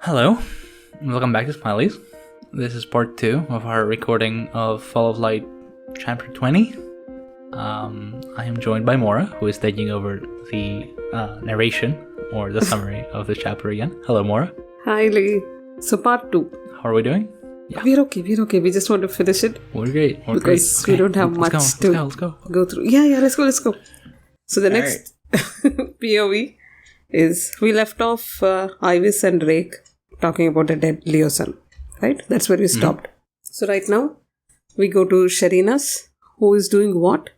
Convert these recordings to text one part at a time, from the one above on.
Hello, welcome back to Smiley's. This is part 2 of our recording of Fall of Light chapter 20. I am joined by Mora, who is taking over the narration or the summary of the chapter again. Hello, Mora. Hi, Lee. So part 2. How are we doing? Yeah. We're okay. We just want to finish it. We're great. Because we don't have much to go through. Yeah, let's go. So the next POV is we left off Ivis and Rake talking about the dead Leo son, right? That's where we stopped. So right now we go to Sharenas, who is doing what?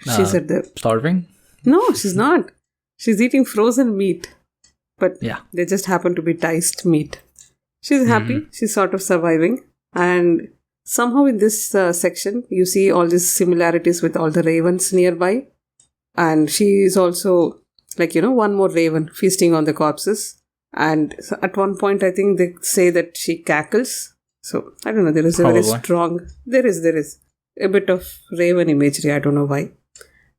She's at the... Starving? No, she's not. She's eating frozen meat. But yeah, they just happen to be diced meat. She's happy. She's sort of surviving. And somehow in this section, you see all these similarities with all the ravens nearby. And she is also, one more raven feasting on the corpses. And so at one point, I think they say that she cackles. So, I don't know, there is a very strong... There is a bit of raven imagery. I don't know why.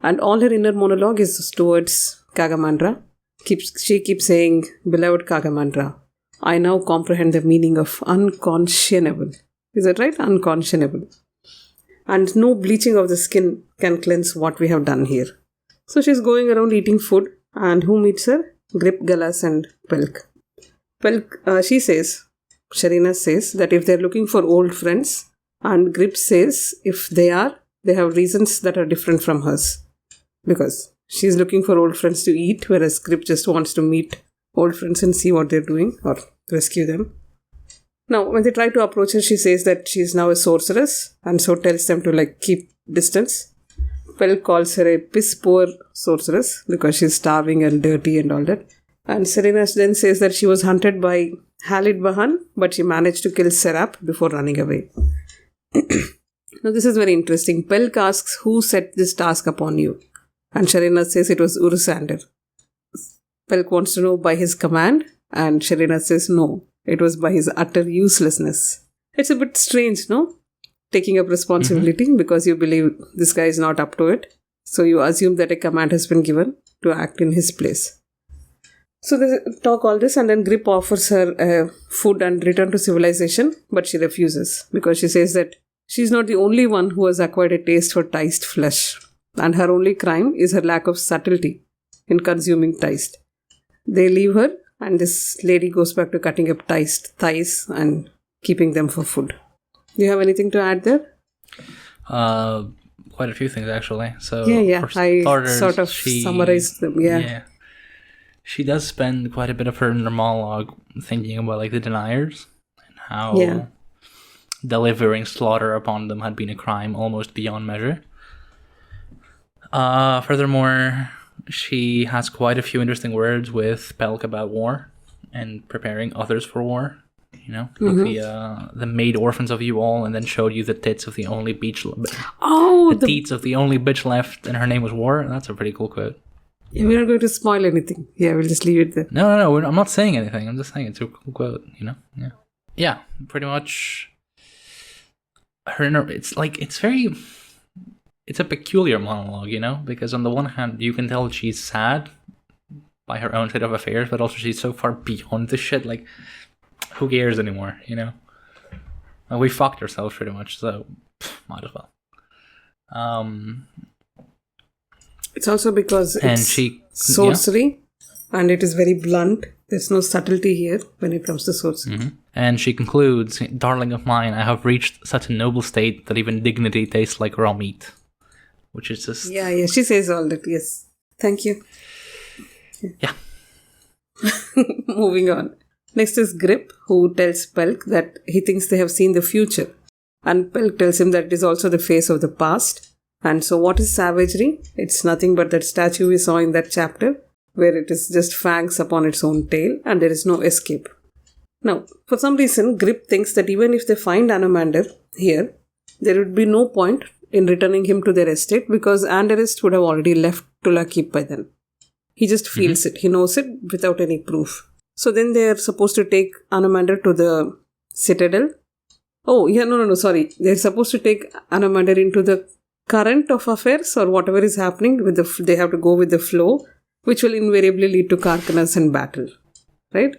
And all her inner monologue is towards Kagamandra. She keeps saying, "Beloved Kagamandra, I now comprehend the meaning of unconscionable." Is that right? Unconscionable. And no bleaching of the skin can cleanse what we have done here. So she's going around eating food. And who meets her? Gripp, Galas and Pelk. She says, Sharenas says that if they're looking for old friends, and Gripp says if they have reasons that are different from hers. Because she's looking for old friends to eat, whereas Gripp just wants to meet old friends and see what they're doing or rescue them. Now, when they try to approach her, she says that she's now a sorceress and so tells them to keep distance. Pelk calls her a piss-poor sorceress because she's starving and dirty and all that. And Sharenas then says that she was hunted by Halid Bahan, but she managed to kill Serap before running away. Now, this is very interesting. Pelk asks who set this task upon you. And Sharenas says it was Urusander. Pelk wants to know by his command, and Sharenas says no, it was by his utter uselessness. It's a bit strange, no? Taking up responsibility because you believe this guy is not up to it. So you assume that a command has been given to act in his place. So they talk all this, and then Gripp offers her food and return to civilization, but she refuses because she says that she's not the only one who has acquired a taste for diced flesh. And her only crime is her lack of subtlety in consuming diced. They leave her, and this lady goes back to cutting up diced thighs and keeping them for food. Do you have anything to add there? Quite a few things, actually. So yeah. I sort of summarized them, yeah. She does spend quite a bit of her inner monologue thinking about, the deniers and how delivering slaughter upon them had been a crime almost beyond measure. Furthermore, she has quite a few interesting words with Pelk about war and preparing others for war. The maid orphans of you all, and then showed you the tits of the only teats of the only bitch left, and her name was War. That's a pretty cool quote. Yeah, we're not going to spoil anything. Yeah, we'll just leave it there. No, I'm not saying anything. I'm just saying it's a cool quote. Yeah, pretty much. It's a peculiar monologue, because on the one hand, you can tell she's sad by her own state of affairs, but also she's so far beyond this shit, who cares anymore, we fucked ourselves pretty much, so might as well. It's also because it's sorcery, and it is very blunt. There's no subtlety here when it comes to sorcery. And she concludes, "Darling of mine, I have reached such a noble state that even dignity tastes like raw meat." Which is just... Yeah, she says all that, yes. Thank you. Yeah. Moving on. Next is Gripp, who tells Pelk that he thinks they have seen the future. And Pelk tells him that it is also the face of the past. And so what is savagery? It's nothing but that statue we saw in that chapter, where it is just fangs upon its own tail, and there is no escape. Now, for some reason, Gripp thinks that even if they find Anomander here, there would be no point in returning him to their estate because Anderist would have already left Tula Keep by then. He just feels it. He knows it without any proof. So then they are supposed to take Anomander to the citadel. Oh, yeah, no, sorry. They're supposed to take Anomander into the current of affairs or whatever is happening. They have to go with the flow, which will invariably lead to Karkanas and battle. Right?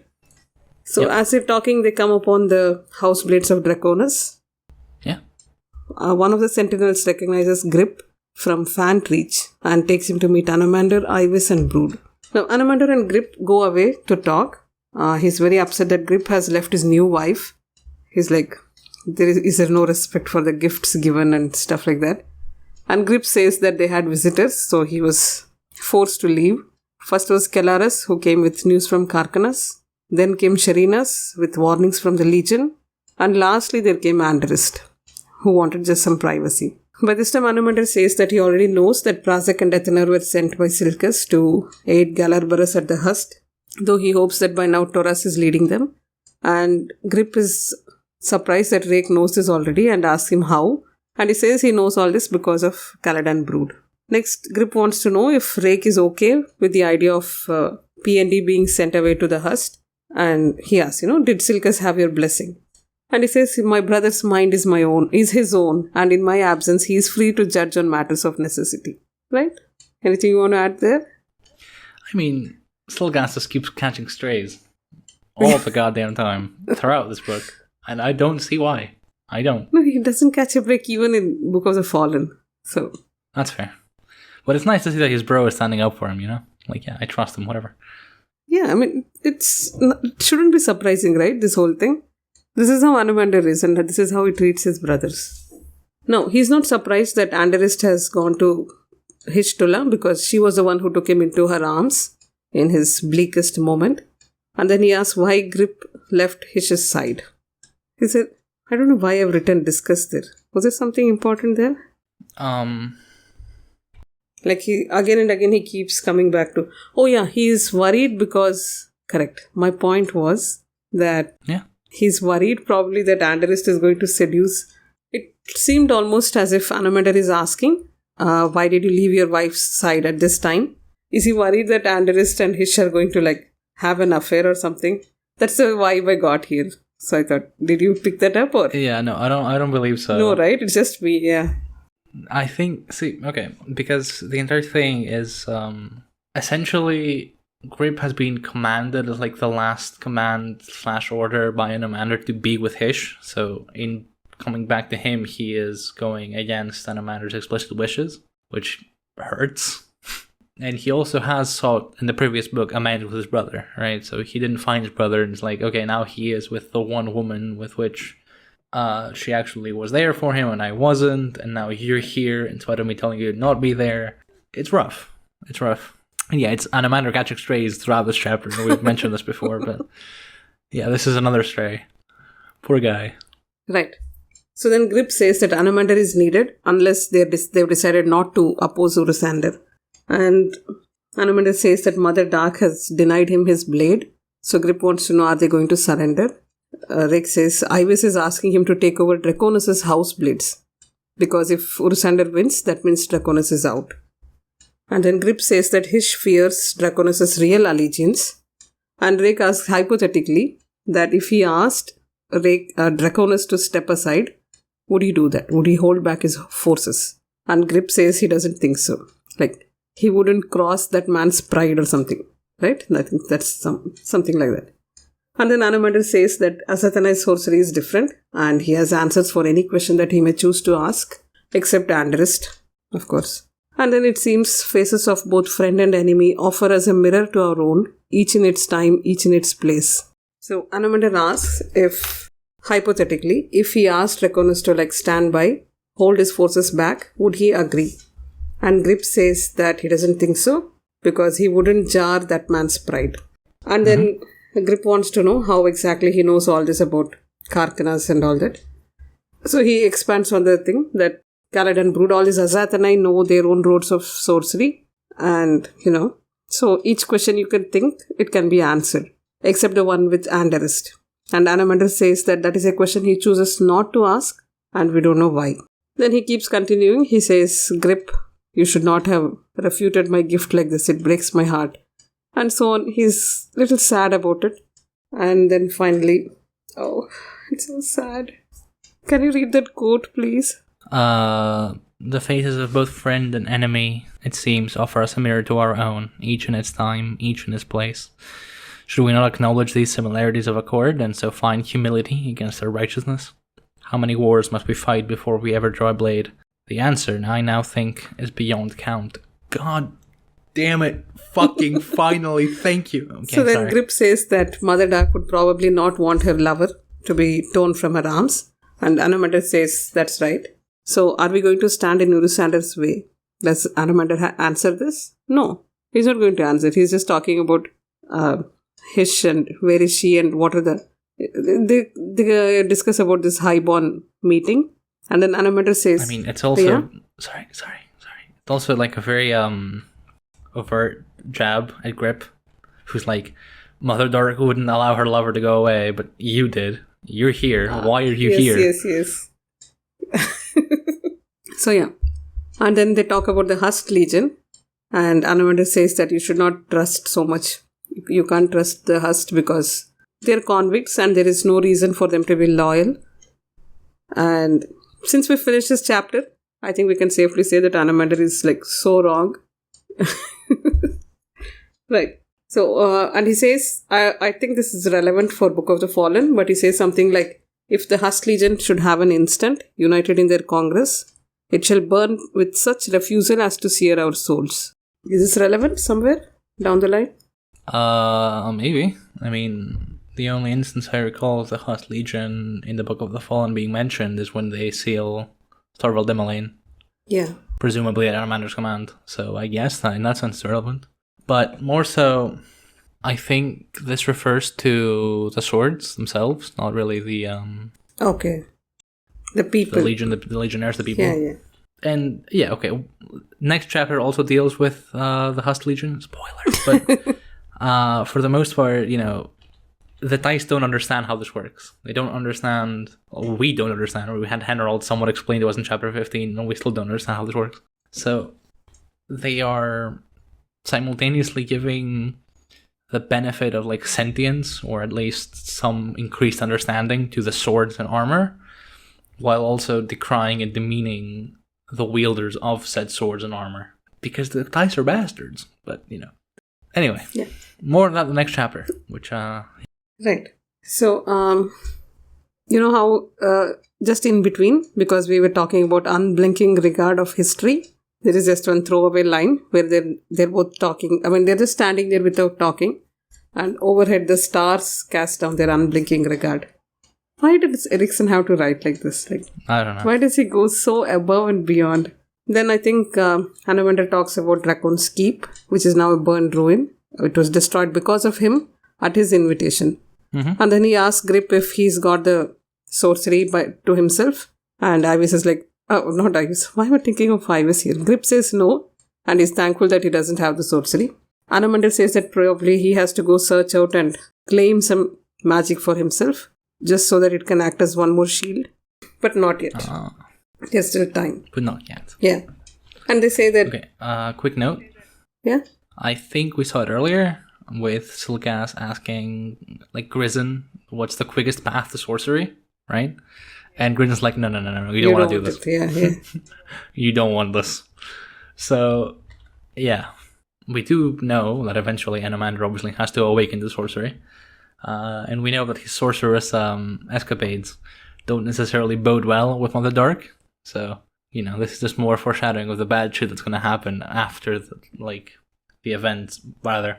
So as they're talking, they come upon the house blades of Draconis. Yeah. One of the sentinels recognizes Gripp from fan reach and takes him to meet Anomander, Ivis and Brood. Now Anomander and Gripp go away to talk. He's very upset that Gripp has left his new wife. He's like, is there no respect for the gifts given and stuff like that? And Gripp says that they had visitors, so he was forced to leave. First was Kelaris, who came with news from Karkanas. Then came Sharenas with warnings from the Legion. And lastly, there came Anderist, who wanted just some privacy. By this time, Anomander says that he already knows that Prazak and Ethaner were sent by Silkus to aid Galarbarus at the Hust, though he hopes that by now Taurus is leading them. And Gripp is surprised that Rake knows this already and asks him how. And he says he knows all this because of Caladan Brood. Next, Gripp wants to know if Rake is okay with the idea of P&D being sent away to the Hust. And he asks, did Silkus have your blessing? And he says, my brother's mind is his own, and in my absence, he is free to judge on matters of necessity. Right? Anything you want to add there? I mean, Stilgas just keeps catching strays all the goddamn time throughout this book. And I don't see why. I don't. No, he doesn't catch a break even in Book of the Fallen. So that's fair. But it's nice to see that his bro is standing up for him, Like, yeah, I trust him, whatever. Yeah, I mean, it shouldn't be surprising, right? This whole thing. This is how Anomander is, and this is how he treats his brothers. No, he's not surprised that Anderist has gone to Hishtula because she was the one who took him into her arms in his bleakest moment. And then he asks why Gripp left Hish's side. He said, I don't know why I've written discuss there. Was there something important there? Like he again and again he keeps coming back to, he is worried because, correct. My point was that he's worried probably that Anderist is going to seduce. It seemed almost as if Anomander is asking, why did you leave your wife's side at this time? Is he worried that Anderist and Hish are going to have an affair or something? That's the vibe I got here. So I thought, did you pick that up or? Yeah, no, I don't believe so. No, right? It's just me, yeah. I think, because the entire thing is essentially Gripp has been commanded as the last command/order by Anomander to be with Hish. So in coming back to him, he is going against Anomander's explicit wishes, which hurts. And he also has sought, in the previous book, a marriage with his brother, right? So he didn't find his brother, and it's okay, now he is with the one woman with which she actually was there for him, and I wasn't, and now you're here, in spite of me telling you to not be there. It's rough. And yeah, it's Anomander catching strays throughout this chapter. We've mentioned this before, but yeah, this is another stray. Poor guy. Right. So then Gripp says that Anomander is needed unless they've decided not to oppose Urusander. And Anomander says that Mother Dark has denied him his blade. So Gripp wants to know, are they going to surrender? Rick says Ivis is asking him to take over Draconis' house blades. Because if Urusander wins, that means Draconis is out. And then Gripp says that Hish fears Draconis' real allegiance. And Rick asks hypothetically that if he asked Draconis to step aside, would he do that? Would he hold back his forces? And Gripp says he doesn't think so. He wouldn't cross that man's pride or something. Right? I think that's something like that. And then Anomander says that Asathanai's sorcery is different and he has answers for any question that he may choose to ask, except Anderist, of course. And then it seems faces of both friend and enemy offer us a mirror to our own, each in its time, each in its place. So Anomander asks if, hypothetically, if he asked Draconis to stand by, hold his forces back, would he agree? And Gripp says that he doesn't think so, because he wouldn't jar that man's pride. And then Gripp wants to know how exactly he knows all this about Karkanas and all that. So he expands on the thing that Caladan Brood, all these Azathanai know their own roads of sorcery. And, so each question you can think, it can be answered, except the one with Anderist. And Anomander says that is a question he chooses not to ask, and we don't know why. Then he keeps continuing. He says, Gripp, you should not have refuted my gift like this. It breaks my heart. And so on. He's a little sad about it. And then finally, it's so sad. Can you read that quote, please? The faces of both friend and enemy, it seems, offer us a mirror to our own, each in its time, each in its place. Should we not acknowledge these similarities of accord, and so find humility against their righteousness? How many wars must we fight before we ever draw a blade? The answer, I now think, is beyond count. God damn it. Fucking finally. Thank you. Okay, so then Gripp says that Mother Dark would probably not want her lover to be torn from her arms. And Anomander says that's right. So are we going to stand in Urusander's way? Does Anomander answer this? No. He's not going to answer. He's just talking about Hish and where is she and what are the... They discuss about this highborn meeting. And then Anomander says... I mean, it's also... Yeah? Sorry. It's also like a very overt jab at Gripp, who's like, Mother Dark wouldn't allow her lover to go away, but you did. You're here. Why are you here? Yes. So yeah. And then they talk about the Hust Legion. And Anomander says that you should not trust so much. You can't trust the Hust because they're convicts and there is no reason for them to be loyal. And since we finished this chapter, I think we can safely say that Anomander is like so wrong. Right. So, and he says, I think this is relevant for Book of the Fallen, but he says something like, if the Hust Legion should have an instant, united in their congress, it shall burn with such refusal as to sear our souls. Is this relevant somewhere down the line? Maybe. I mean, the only instance I recall of the Hust Legion in the Book of the Fallen being mentioned is when they seal Thorvald Demalaine. Yeah. Presumably at Anomander's command. So I guess that in that sense it's relevant. But more so, I think this refers to the swords themselves, not really the okay. The people. The Legion, the Legionnaires, the people. Yeah. And yeah, okay. Next chapter also deals with the Hust Legion. Spoilers. But for the most part, the dice don't understand how this works. They don't understand, or we don't understand, or we had Henrold somewhat explained to us in chapter 15, and we still don't understand how this works. So they are simultaneously giving the benefit of like sentience, or at least some increased understanding to the swords and armor, while also decrying and demeaning the wielders of said swords and armor. Because the dice are bastards, but Anyway, yeah. More about the next chapter, which Right. So, how just in between, because we were talking about unblinking regard of history, there is just one throwaway line where they're both talking. I mean, they're just standing there without talking, and overhead the stars cast down their unblinking regard. Why does Erikson have to write like this? Like, I don't know. Why does he go so above and beyond? Then I think Anomander talks about Dracon's Keep, which is now a burned ruin. It was destroyed because of him at his invitation. Mm-hmm. And then he asks Gripp if he's got the sorcery to himself. And Ivis is like, oh, not Ivis. Why am I thinking of Ivis here? Gripp says no, and is thankful that he doesn't have the sorcery. Anomander says that probably he has to go search out and claim some magic for himself, just so that it can act as one more shield. But not yet. There's still time. But not yet. Yeah. And they say that... Okay, quick note. Yeah? I think we saw it earlier with Silgas asking, like, Grizzin, what's the quickest path to sorcery, right? And Grizzin's like, no, you don't want to do this. Yeah. You don't want this. So, yeah. We do know that eventually Anomander obviously has to awaken to sorcery. And we know that his sorceress escapades don't necessarily bode well with Mother Dark. So, this is just more foreshadowing of the bad shit that's going to happen after, the events, rather.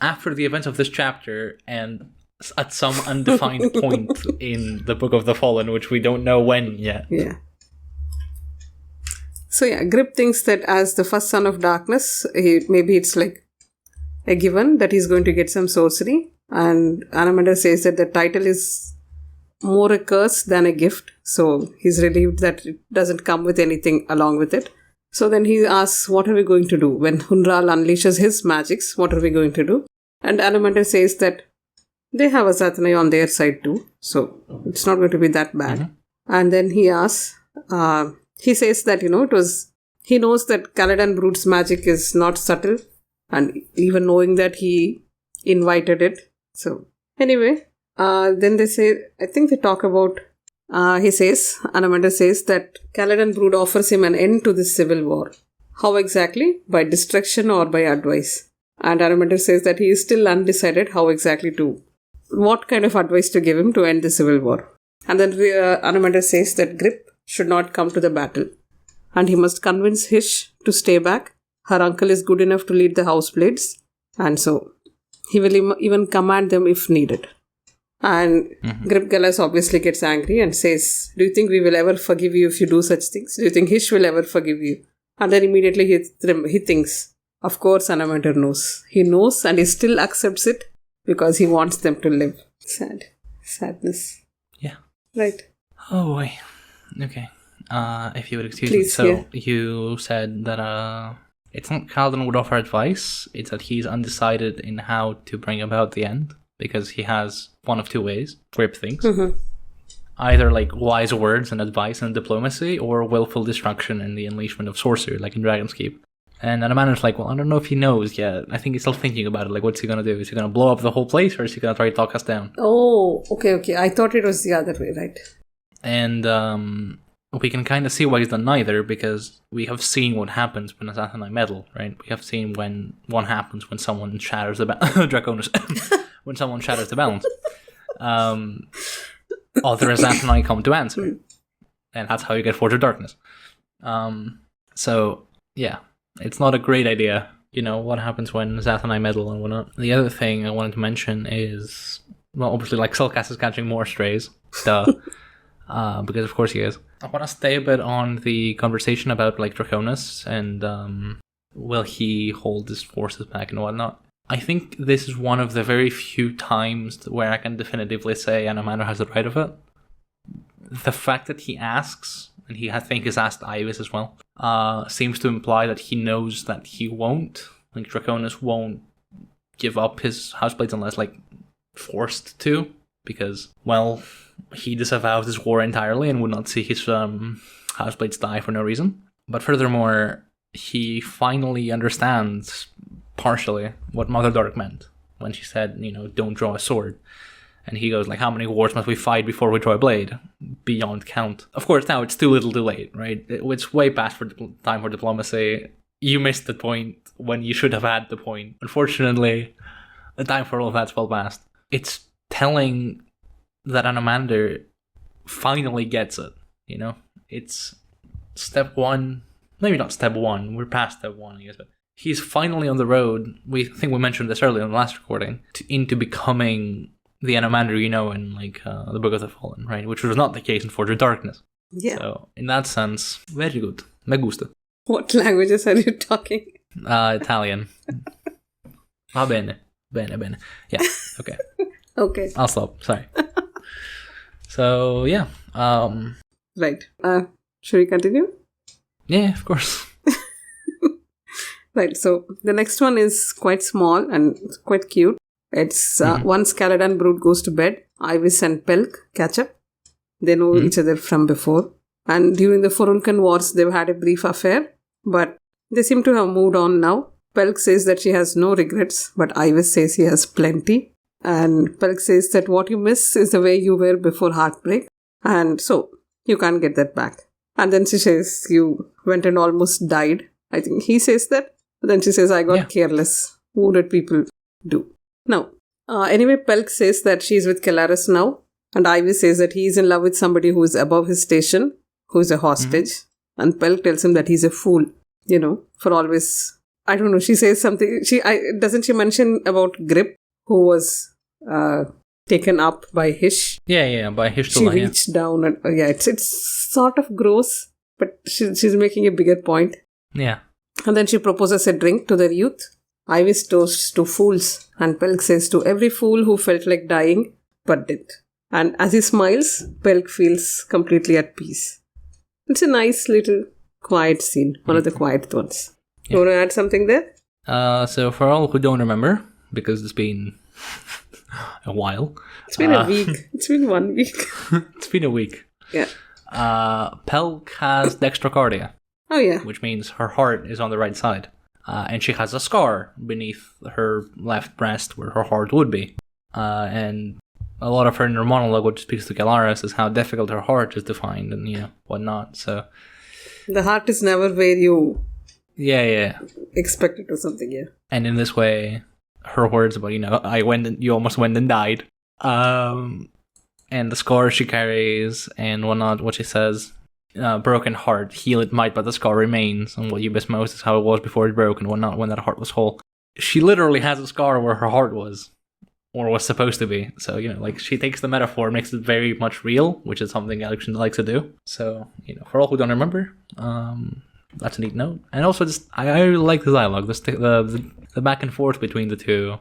After the events of this chapter, and at some undefined point in the Book of the Fallen, which we don't know when yet. Yeah. So yeah, Gripp thinks that as the first son of darkness, maybe it's like a given that he's going to get some sorcery. And Anomander says that the title is more a curse than a gift. So he's relieved that it doesn't come with anything along with it. So then he asks, what are we going to do? When Hunral unleashes his magics, what are we going to do? And Anomander says that they have a Satnai on their side too. So it's not going to be that bad. Mm-hmm. And then he asks, he says that, he knows that Caladan Brood's magic is not subtle. And even knowing that he invited it. So anyway, then they say, I think they talk about, Anomander says that Caladan Brood offers him an end to this civil war. How exactly? By destruction or by advice? And Anomander says that he is still undecided what kind of advice to give him to end the civil war. And then Anomander says that Gripp should not come to the battle, and he must convince Hish to stay back. Her uncle is good enough to lead the Houseblades, and so he will even command them if needed. And Gripp Gallas obviously gets angry and says, "Do you think we will ever forgive you if you do such things? Do you think Hish will ever forgive you?" And then immediately he thinks, of course Anomander knows. He knows and he still accepts it because he wants them to live. Sadness. Yeah. Right. Oh boy. Okay. If you would excuse Please, me. So yeah. you said that it's not Kaladin would offer advice, it's that he's undecided in how to bring about the end, because he has one of two ways, Gripp thinks. Either like wise words and advice and diplomacy, or willful destruction and the unleashment of sorcery, like in Dragon's Keep. And Anomander's like, well, I don't know if he knows yet. I think he's still thinking about it. Like, what's he gonna do? Is he gonna blow up the whole place, or is he gonna try to talk us down? Oh, okay. I thought it was the other way, right? And we can kind of see why he's done neither, because we have seen what happens when Azathanai meddle, right? We have seen what happens when someone shatters the Draconis, when someone shatters the balance. Other Azathanai come to answer, and that's how you get Forge of Darkness. So yeah, it's not a great idea. You know what happens when Azathanai meddle and whatnot. The other thing I wanted to mention is, well, obviously, like Selkas is catching more strays, duh. Because of course he is. I want to stay a bit on the conversation about like Draconis and will he hold his forces back and whatnot. I think this is one of the very few times where I can definitively say Anomander has the right of it. The fact that he asks, and he I think has asked Ivis as well, seems to imply that he knows that he won't. Like Draconis won't give up his Houseblades unless like forced to, because, well, he disavows this war entirely and would not see his Houseblades die for no reason. But furthermore, he finally understands, partially, what Mother Dark meant when she said, you know, don't draw a sword. And he goes, like, how many wars must we fight before we draw a blade? Beyond count. Of course, now it's too little too late, right? It's way past time for diplomacy. You missed the point when you should have had the point. Unfortunately, the time for all of that's well past. It's telling that Anomander finally gets it, you know? It's step one, maybe not step one, we're past step one, I guess, but he's finally on the road, I think we mentioned this earlier in the last recording, into becoming the Anomander you know in, like, the Book of the Fallen, right? Which was not the case in Forge of Darkness. Yeah. So, in that sense, very good. Me gusta. What languages are you talking? Italian. Va bene. Bene. Yeah, okay. Okay. I'll stop, sorry. So, yeah. Right. Should we continue? Yeah, of course. Right, so the next one is quite small and quite cute. It's once Caladan Brood goes to bed, Ivis and Pelk catch up. They know each other from before. And during the Forulkan Wars, they've had a brief affair, but they seem to have moved on now. Pelk says that she has no regrets, but Ivis says he has plenty. And Pelk says that what you miss is the way you were before heartbreak, and so you can't get that back. And then she says, you went and almost died. I think he says that. But then she says, I got careless. Who did people do? Now, anyway, Pelk says that she's with Kelaris now. And Ivis says that he's in love with somebody who is above his station, who is a hostage. And Pelk tells him that he's a fool, you know, for always... I don't know, she says something... Doesn't she mention about Gripp, who was taken up by Hish? Yeah, by Hish. She reached down and... it's sort of gross, but she's making a bigger point. Yeah. And then she proposes a drink to their youth. Ivis toasts to fools, and Pelk says to every fool who felt like dying, but didn't. And as he smiles, Pelk feels completely at peace. It's a nice little quiet scene, one of the quiet ones. Yeah. You want to add something there? So for all who don't remember, because it's been a while. It's been a week. It's been 1 week. It's been a week. Yeah. Pelk has dextrocardia. Oh, yeah. Which means her heart is on the right side. And she has a scar beneath her left breast where her heart would be. And a lot of her inner monologue, which speaks to Galaris, is how difficult her heart is defined and, you know, whatnot. So the heart is never where you expect it or something, yeah. And in this way, her words about, you almost went and died. And the scars she carries and whatnot, what she says, broken heart, heal it might, but the scar remains. And what you miss most is how it was before it broke and whatnot, when that heart was whole. She literally has a scar where her heart was. Or was supposed to be. So, she takes the metaphor, makes it very much real, which is something Alex likes to do. So, for all who don't remember, that's a neat note. And also, I really like the dialogue, the back and forth between the two.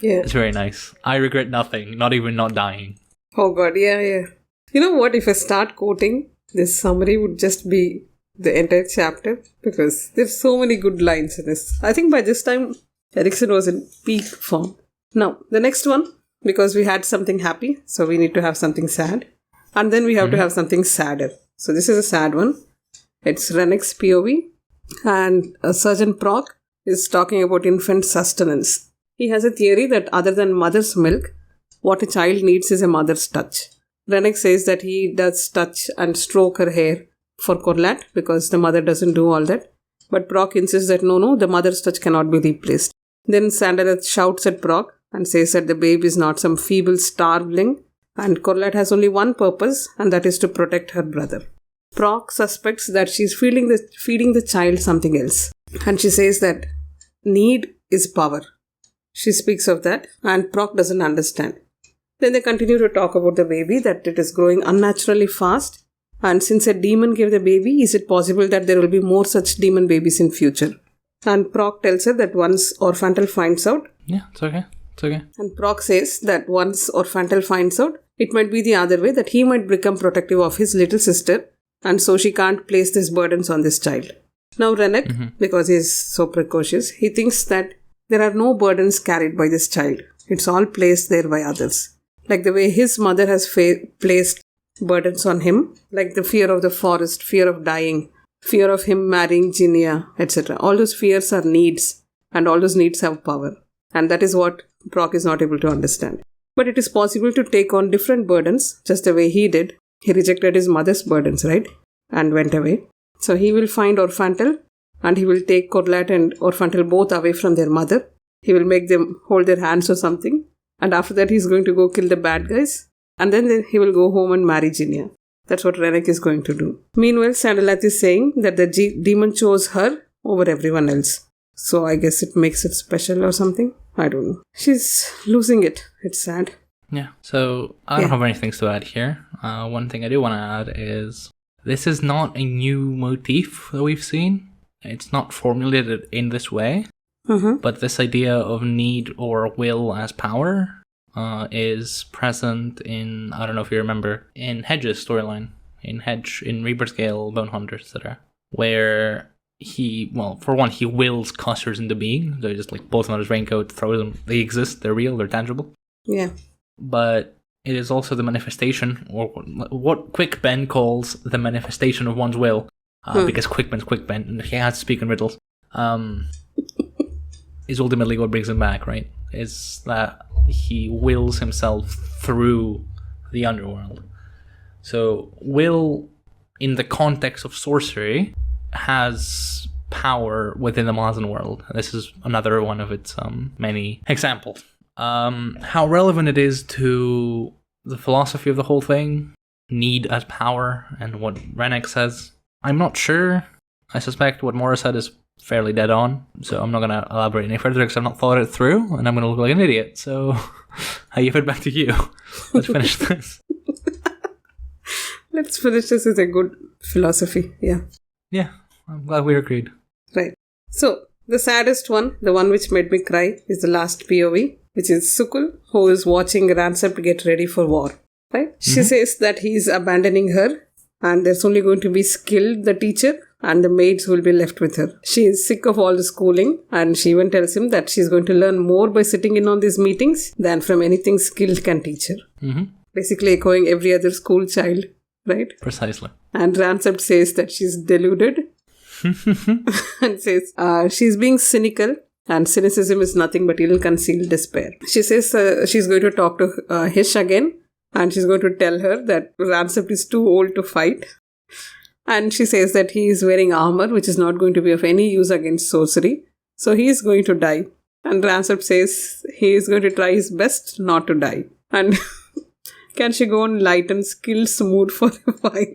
Yeah. It's very nice. I regret nothing, not even not dying. Oh god, yeah. You know what? If I start quoting, this summary would just be the entire chapter, because there's so many good lines in this. I think by this time, Erikson was in peak form. Now, the next one, because we had something happy, so we need to have something sad. And then we have to have something sadder. So this is a sad one. It's Wreneck's POV. And Surgeon Proc is talking about infant sustenance. He has a theory that other than mother's milk, what a child needs is a mother's touch. Wreneck says that he does touch and stroke her hair for Korlat because the mother doesn't do all that. But Proc insists that no, the mother's touch cannot be replaced. Then Sandalat shouts at Proc and says that the babe is not some feeble starveling, and Korlat has only one purpose, and that is to protect her brother. Proc suspects that she's feeding the child something else, and she says that need is power. She speaks of that, and Proc doesn't understand. Then they continue to talk about the baby, that it is growing unnaturally fast, and since a demon gave the baby, is it possible that there will be more such demon babies in future? And Proc tells her that once Orfantal finds out... Yeah, it's okay. And Proc says that once Orfantal finds out, it might be the other way, that he might become protective of his little sister, and so she can't place these burdens on this child. Now Wreneck, because he is so precocious, he thinks that there are no burdens carried by this child. It's all placed there by others. Like the way his mother has placed burdens on him, like the fear of the forest, fear of dying, fear of him marrying Ginia, etc. All those fears are needs, and all those needs have power. And that is what Proc is not able to understand. But it is possible to take on different burdens, just the way he did. He rejected his mother's burdens, right? And went away. So he will find Orfantal, and he will take Korlat and Orfantal both away from their mother. He will make them hold their hands or something. And after that, he's going to go kill the bad guys. And then he will go home and marry Ginia. That's what Wreneck is going to do. Meanwhile, Sandalat is saying that the demon chose her over everyone else. So I guess it makes it special or something. I don't know. She's losing it. It's sad. Yeah. So I don't have any things to add here. One thing I do want to add is this is not a new motif that we've seen. It's not formulated in this way. But this idea of need or will as power is present in, I don't know if you remember, in Hedge's storyline. In Hedge, in Rebirth Gale, Bone Hunters, etc. Where he wills Cussers into being. They're just like both on his raincoat, throws them. They exist, they're real, they're tangible. Yeah. But it is also the manifestation, or what Quick Ben calls the manifestation of one's will. Because Quick Ben, and he has to speak in riddles. Is ultimately what brings him back, right? Is that he wills himself through the underworld. So, will, in the context of sorcery, has power within the Malazan world. This is another one of its many examples. How relevant it is to the philosophy of the whole thing, need as power, and what Wreneck says, I'm not sure. I suspect what Morris said is fairly dead on, so I'm not going to elaborate any further because I've not thought it through, and I'm going to look like an idiot. So I give it back to you. Let's finish this. Let's finish this with a good philosophy. Yeah, I'm glad we agreed. Right. So the saddest one, the one which made me cry, is the last POV, which is Sukul, who is watching Rancept get ready for war. Right? She says that he is abandoning her, and there's only going to be Skill, the teacher, and the maids will be left with her. She is sick of all the schooling, and she even tells him that she's going to learn more by sitting in on these meetings than from anything Skill can teach her. Basically echoing every other school child, right? Precisely. And Rancept says that she's deluded and says she's being cynical, and cynicism is nothing but ill-concealed despair. She says she's going to talk to Hish again, and she's going to tell her that Rancept is too old to fight. And she says that he is wearing armor, which is not going to be of any use against sorcery. So he is going to die. And Rancept says he is going to try his best not to die. And can she go on light and skills mood for a while?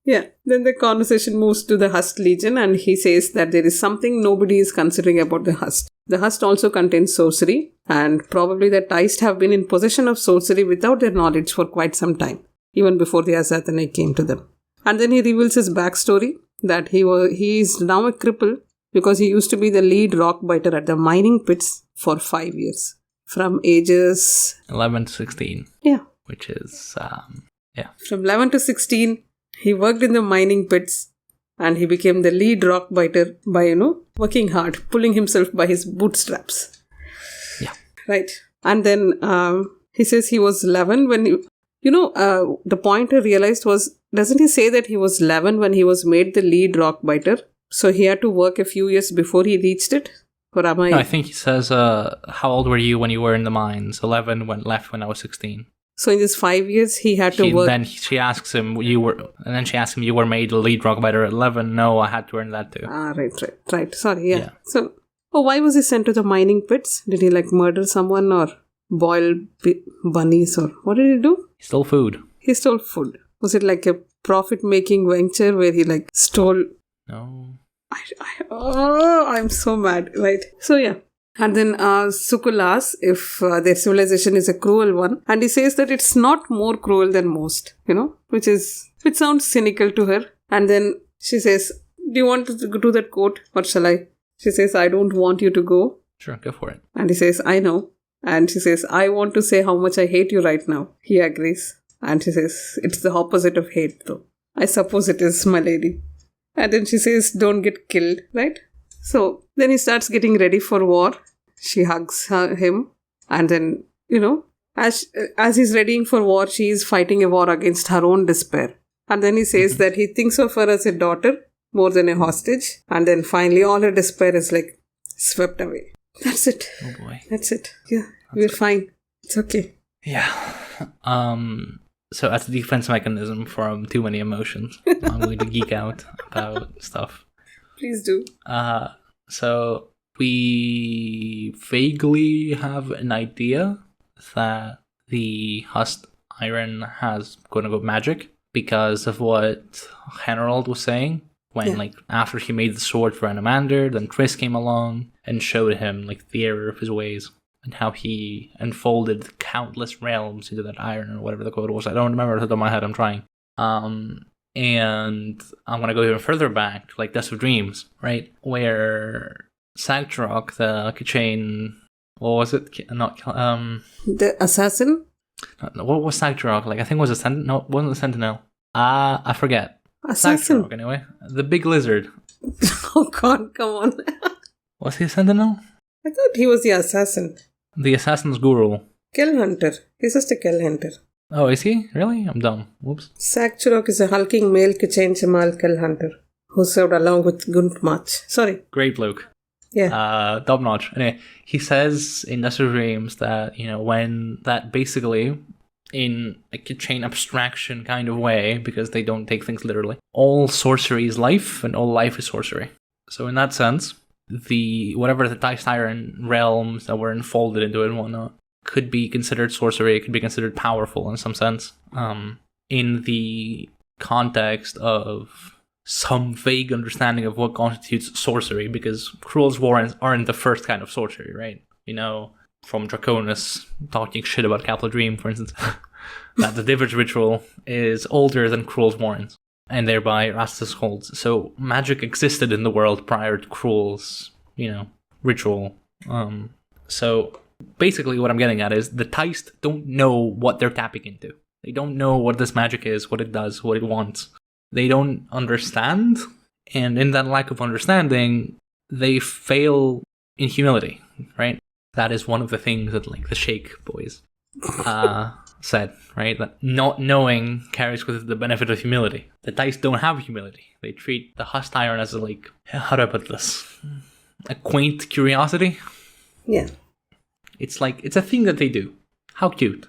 Yeah. Then the conversation moves to the Hust Legion, and he says that there is something nobody is considering about the Hust. The Hust also contains sorcery, and probably the Teist have been in possession of sorcery without their knowledge for quite some time, even before the Azathanai came to them. And then he reveals his backstory, that he is now a cripple because he used to be the lead rock biter at the mining pits for 5 years, from ages 11 to 16. Yeah. Which is, From 11 to 16, he worked in the mining pits, and he became the lead rock biter by, working hard, pulling himself by his bootstraps. Yeah. Right. And then he says he was 11 when the point I realized was, doesn't he say that he was 11 when he was made the lead rock biter? So he had to work a few years before he reached it? Or am I... No, I think he says, how old were you when you were in the mines? 11 when I was 16. So in this 5 years, he had to work... Then she asks him, you were made the lead rock biter at 11? No, I had to earn that too. Right. Sorry, yeah. So, why was he sent to the mining pits? Did he murder someone or boil bunnies, or what did he do? He stole food. He stole food. Was it like a profit-making venture where he stole... No. I'm so mad. Right. So, yeah. And then Sukul asks if their civilization is a cruel one. And he says that it's not more cruel than most, which sounds cynical to her. And then she says, do you want to do that quote or shall I? She says, I don't want you to go. Sure, go for it. And he says, I know. And she says, I want to say how much I hate you right now. He agrees. And she says, it's the opposite of hate though. I suppose it is, my lady. And then she says, don't get killed, right? So then he starts getting ready for war. She hugs him. And then, as he's readying for war, she is fighting a war against her own despair. And then he says that he thinks of her as a daughter more than a hostage. And then finally all her despair is swept away. That's it. Oh boy. That's it. Yeah, we're fine. It's okay. Yeah. So as a defense mechanism from too many emotions, I'm going to geek out about stuff. Please do. So we vaguely have an idea that the Hust Iron has quote-unquote magic because of what Harold was saying when, after he made the sword for Anomander, then Chris came along and showed him, the error of his ways and how he unfolded countless realms into that iron or whatever the quote was. I don't remember off the top of my head. I'm trying. And I'm going to go even further back to, Dust of Dreams, right? Where Sagtrok, the keychain, what was it? The assassin? What was Sagtrok? I think it was a Sentinel. No, it wasn't a Sentinel. I forget. Assassin. Sagtrok, anyway. The big lizard. Oh god, come on. Was he a Sentinel? I thought he was the assassin. The assassin's guru. Kill hunter. He's just a kill hunter. Oh, is he? Really? I'm dumb. Whoops. Sagtrok is a hulking male Kichain Shamal kill hunter who served along with Guntmach. Sorry. Great bloke. Yeah. Top notch. Anyway, he says in Dust of Dreams that, when that basically, in a chain abstraction kind of way, because they don't take things literally, all sorcery is life and all life is sorcery. So in that sense, whatever the Teist Iron realms that were enfolded into it and whatnot could be considered sorcery, it could be considered powerful in some sense, in the context of some vague understanding of what constitutes sorcery, because Cruel's Warrens aren't the first kind of sorcery, right? From Draconis talking shit about Capital Dream, for instance, that the Divers ritual is older than Cruel's Warrens, and thereby Rastus holds. So magic existed in the world prior to Cruel's, ritual. So basically what I'm getting at is the Teist don't know what they're tapping into. They don't know what this magic is, what it does, what it wants. They don't understand, and in that lack of understanding, they fail in humility, right? That is one of the things that, the Shake boys said, right? That not knowing carries with it the benefit of humility. The Teist don't have humility. They treat the Hust Iron as how do I put this? A quaint curiosity? Yeah. It's it's a thing that they do. How cute,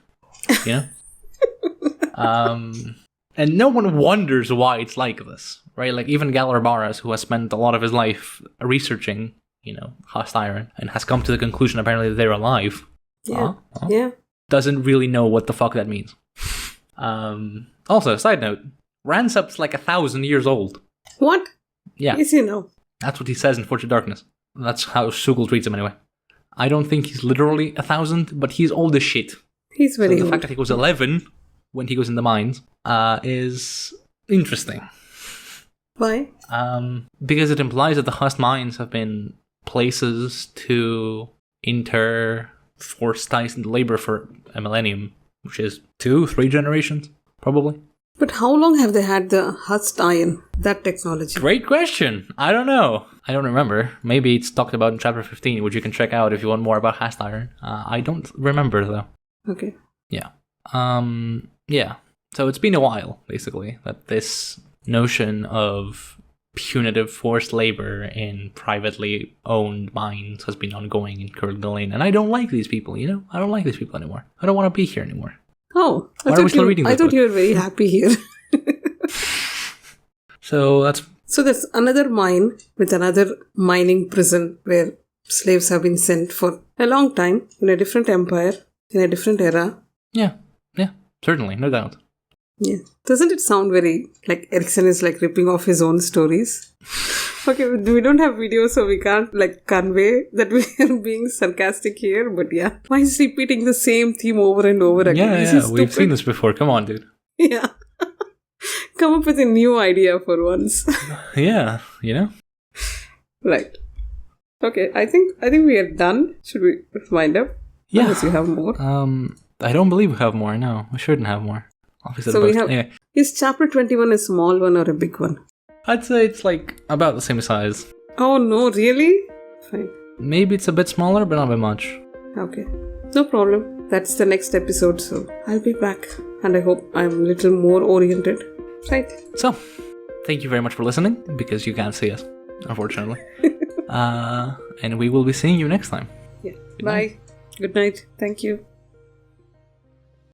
And no one wonders why it's like this, right? Even Galar Barras, who has spent a lot of his life researching cast iron, and has come to the conclusion apparently that they're alive. Yeah. Yeah. Doesn't really know what the fuck that means. Also, side note, Rancept's like 1,000 years old. What? Yeah. Yes, you know. That's what he says in Fortune Darkness. That's how Sukul treats him anyway. I don't think he's literally 1,000, but he's old as shit. He's very so the old. fact that he was 11 when he goes in the mines is interesting. Why? Because it implies that the Hust mines have been places to forced labor for a millennium, which is 2-3 generations, probably. But how long have they had the Hust iron, that technology? Great question. I don't know. I don't remember. Maybe it's talked about in chapter 15, which you can check out if you want more about cast iron. I don't remember, though. Okay. Yeah. Yeah. So it's been a while, basically, that this notion of punitive forced labor in privately owned mines has been ongoing in Kurgan, and I don't like these people, I don't like these people anymore. I don't want to be here anymore. Oh, I thought you were very happy here. So there's another mine with another mining prison where slaves have been sent for a long time in a different empire, in a different era. Yeah, certainly, no doubt. Yeah. Doesn't it sound very like Erickson is like ripping off his own stories? Okay, we don't have video, so we can't like convey that we are being sarcastic here, but yeah. Why is he repeating the same theme over and over again? Yeah, we've seen this before. Come on, dude. Yeah. Come up with a new idea for once. Yeah, Right. Okay, I think we are done. Should we wind up? Yeah. Unless you have more. I don't believe we have more. No, we shouldn't have more. So we have. Anyway. Is chapter 21 a small one or a big one? I'd say it's like about the same size. Oh no, really? Fine. Maybe it's a bit smaller, but not by much. Okay. No problem. That's the next episode, so I'll be back. And I hope I'm a little more oriented. Right. So, thank you very much for listening, because you can't see us, unfortunately. And we will be seeing you next time. Yeah. Bye. Good night. Thank you.